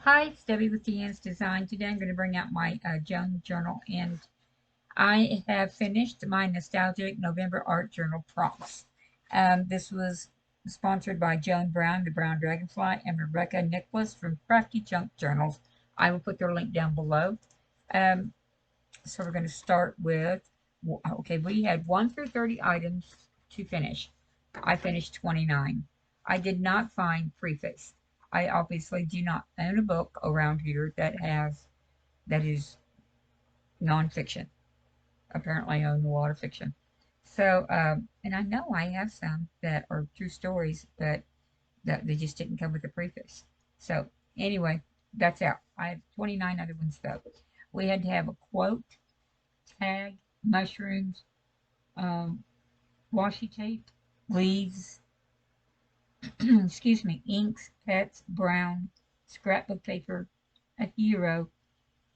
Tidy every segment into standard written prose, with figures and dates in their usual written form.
Hi, it's Debbie with D.Ann's Design. Today I'm going to bring out my Joan journal, and I have finished my nostalgic November art journal prompts. This was sponsored by Joan Brown, the Brown Dragonfly, and Rebecca Nicholas from Crafty Junk Journals. I will put their link down below. Um, so we're going to start with, okay, we had 1 through 30 items to finish. I finished 29. I did not find preface. I obviously do not own a book around here that is nonfiction. Apparently, I own a lot of fiction. So, and I know I have some that are true stories, but that they just didn't come with a preface. So, anyway, that's out. I have 29 other ones though. We had to have a quote, tag, mushrooms, um, washi tape, leaves, excuse me, inks, pets, brown, scrapbook paper, a hero.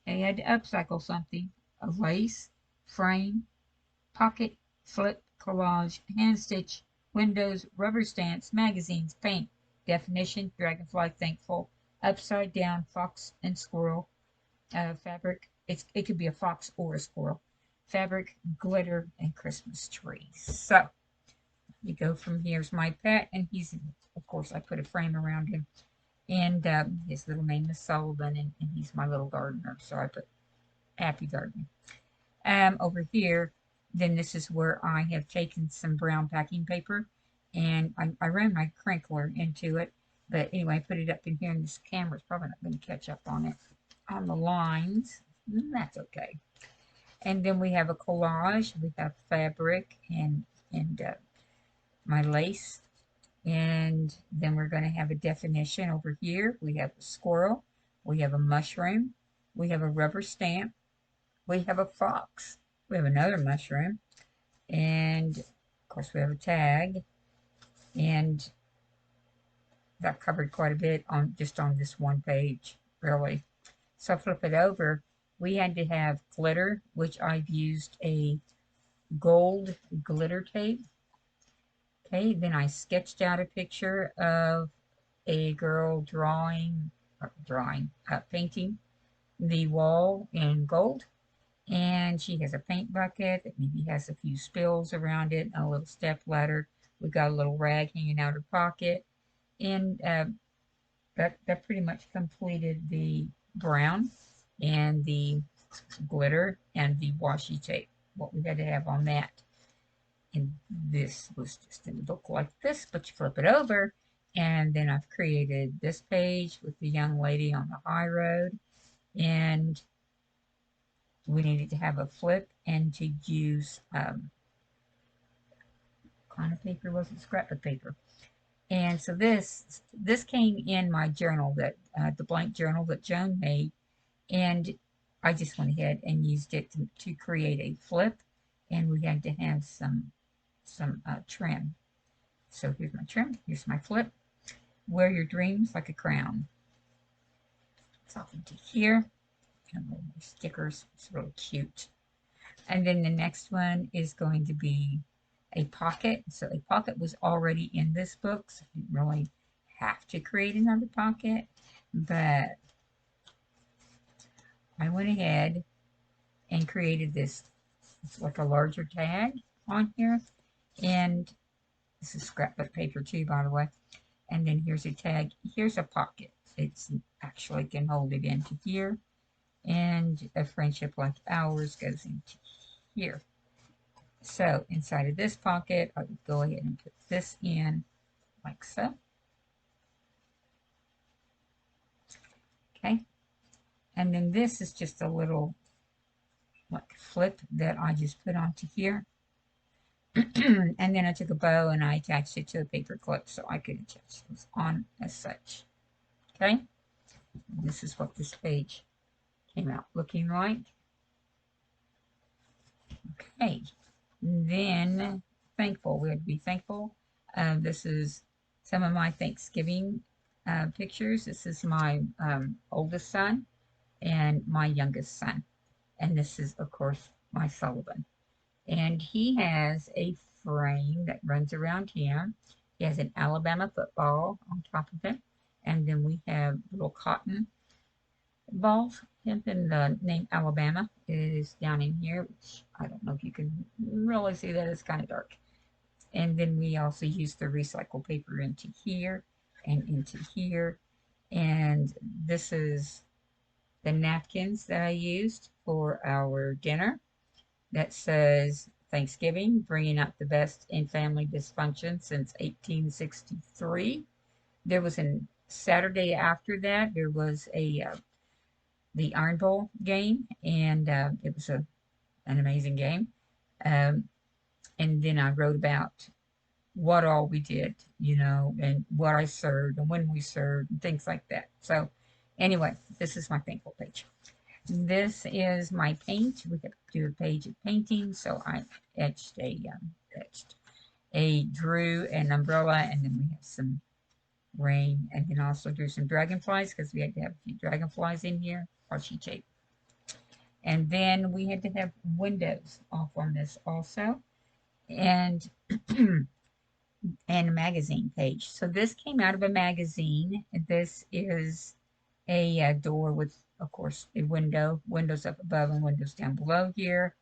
I had to upcycle something, a lace, frame, pocket, flip, collage, hand stitch, windows, rubber stamps, magazines, paint, definition, dragonfly, thankful, upside down, fox and squirrel, fabric. It could be a fox or a squirrel. Fabric, glitter, and Christmas trees. So you go from here's my pet, and he's, of course, I put a frame around him, and his little name is Sullivan, and he's my little gardener. So I put happy gardening. Over here, then this is where I have taken some brown packing paper, and I ran my crinkler into it. But anyway, I put it up in here, and this camera's probably not going to catch up on it on the lines. That's okay. And then we have a collage. We have fabric and my lace. And then we're going to have a definition over here. We have a squirrel. We have a mushroom. We have a rubber stamp. We have a fox. We have another mushroom. And of course, we have a tag. And that covered quite a bit on just on this one page, really. So flip it over. We had to have glitter, which I've used a gold glitter tape. Okay, then I sketched out a picture of a girl painting the wall in gold. And she has a paint bucket that maybe has a few spills around it, and a little step ladder. We've got a little rag hanging out her pocket. And that pretty much completed the brown and the glitter and the washi tape, what we had to have on that. And this was just in a book like this, but you flip it over, and then I've created this page with the young lady on the high road, and we needed to have a flip and to use kind of paper, was it scrapbook paper? And so this came in my journal that the blank journal that Joan made, and I just went ahead and used it to create a flip, and we had to have some trim. So here's my trim, here's my flip. Wear your dreams like a crown. It's off into here. And little stickers. It's really cute. And then the next one is going to be a pocket. So a pocket was already in this book, so you didn't really have to create another pocket. But I went ahead and created this. It's like a larger tag on here. And this is scrapbook paper too, by the way. And then here's a tag. Here's a pocket. It's actually can hold it into here. And a friendship like ours goes into here. So inside of this pocket, I would go ahead and put this in like so. Okay. And then this is just a little like flip that I just put onto here. And then I took a bow and I attached it to a paper clip so I could attach this on as such. Okay. And this is what this page came out looking like. Okay. Then thankful. We had to be thankful. This is some of my Thanksgiving pictures. This is my oldest son and my youngest son. And this is, of course, my Sullivan. And he has a frame that runs around him. He has an Alabama football on top of it. And then we have little cotton Balls hemp in the name Alabama is down in here, which I don't know if you can really see that. It's kind of dark. And then we also use the recycled paper into here and into here. And this is the napkins that I used for our dinner that says Thanksgiving, bringing out the best in family dysfunction since 1863. There was a Saturday after that, there was the Iron Bowl game, and it was an amazing game. Um, and then I wrote about what all we did, and what I served and when we served and things like that. So, anyway, this is my thankful page. This is my paint. We could do a page of painting, so I etched drew an umbrella, and then we have some rain, and then also drew some dragonflies because we had to have a few dragonflies in here while she shaped. And then we had to have windows off on this also, and and a magazine page. So this came out of a magazine. This is a door with, of course, a windows up above and windows down below here.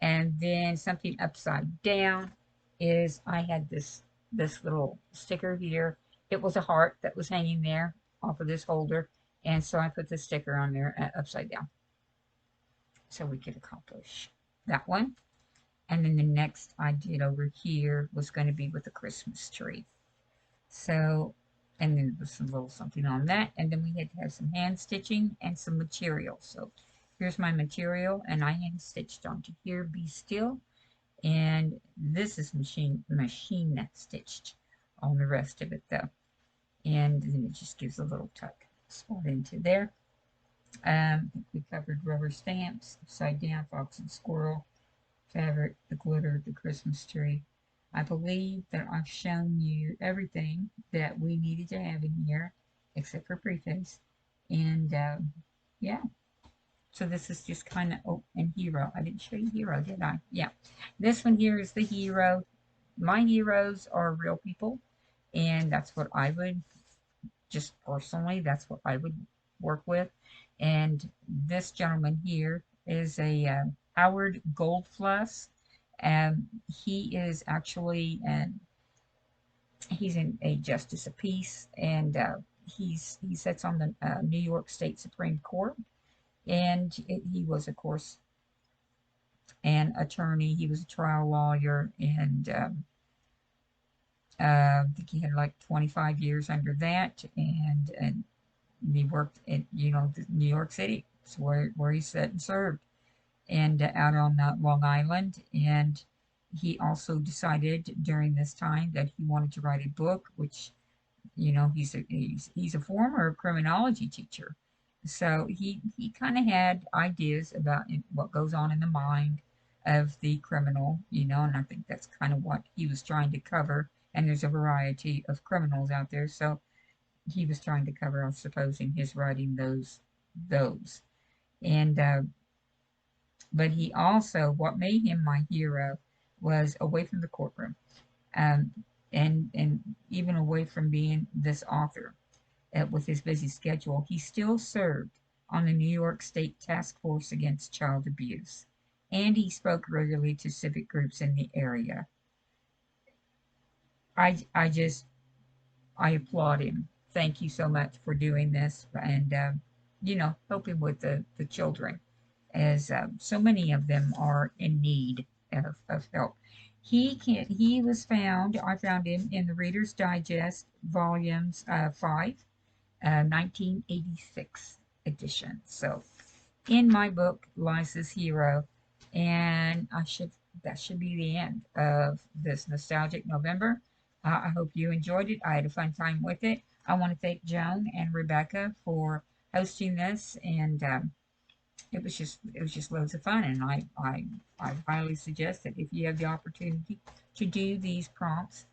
And then something upside down is I had this little sticker here. It was a heart that was hanging there off of this holder. And so I put the sticker on there upside down so we could accomplish that one. And then the next I did over here was going to be with the Christmas tree. So, and then there was some little something on that. And then we had to have some hand stitching and some material. So here's my material, and I hand stitched onto here, be still. And this is machine stitched on the rest of it though. And then it just gives a little tuck spot into there. We covered rubber stamps, upside down, fox and squirrel, fabric, the glitter, the Christmas tree. I believe that I've shown you everything that we needed to have in here, except for preface. And yeah, so this is just kind of, oh, and hero. I didn't show you hero, did I? Yeah. This one here is the hero. My heroes are real people, and that's what I would, just personally, that's what I would work with. And this gentleman here is a Howard Goldfuss. He is actually he's in a justice of peace, and he sits on the New York State Supreme Court, and he was, of course, an attorney. He was a trial lawyer, and I think he had like 25 years under that, and he worked in, New York City. It's where he sat and served, and out on Long Island. And he also decided during this time that he wanted to write a book, which, he's a former criminology teacher. So he kind of had ideas about what goes on in the mind of the criminal, and I think that's kind of what he was trying to cover. And there's a variety of criminals out there, so he was trying to cover, I suppose, in his writing those. And but he also, what made him my hero was away from the courtroom, um, and even away from being this author. With his busy schedule, he still served on the New York State Task Force Against Child Abuse, and he spoke regularly to civic groups in the area. I just I applaud him. Thank you so much for doing this, and helping with the children, as so many of them are in need of help. He was found. I found him in the Reader's Digest, volumes 5, 1986 edition. So in my book lies this hero, and that should be the end of this nostalgic November. I hope you enjoyed it. I had a fun time with it. I want to thank Joan and Rebecca for hosting this, and it was just loads of fun. And I highly suggest that if you have the opportunity to do these prompts,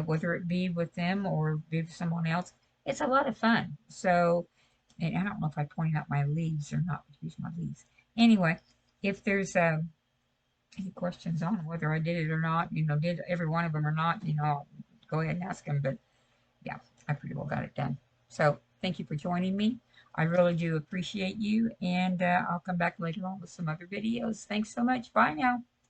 whether it be with them or with someone else, it's a lot of fun. So, and I don't know if I pointed out my leaves or not. Here's my leaves. Anyway, if there's any questions on whether I did it or not, did every one of them or not, I'll go ahead and ask them. But yeah, I pretty well got it done. So Thank you for joining me. I really do appreciate you, and I'll come back later on with some other videos. Thanks so much. Bye now.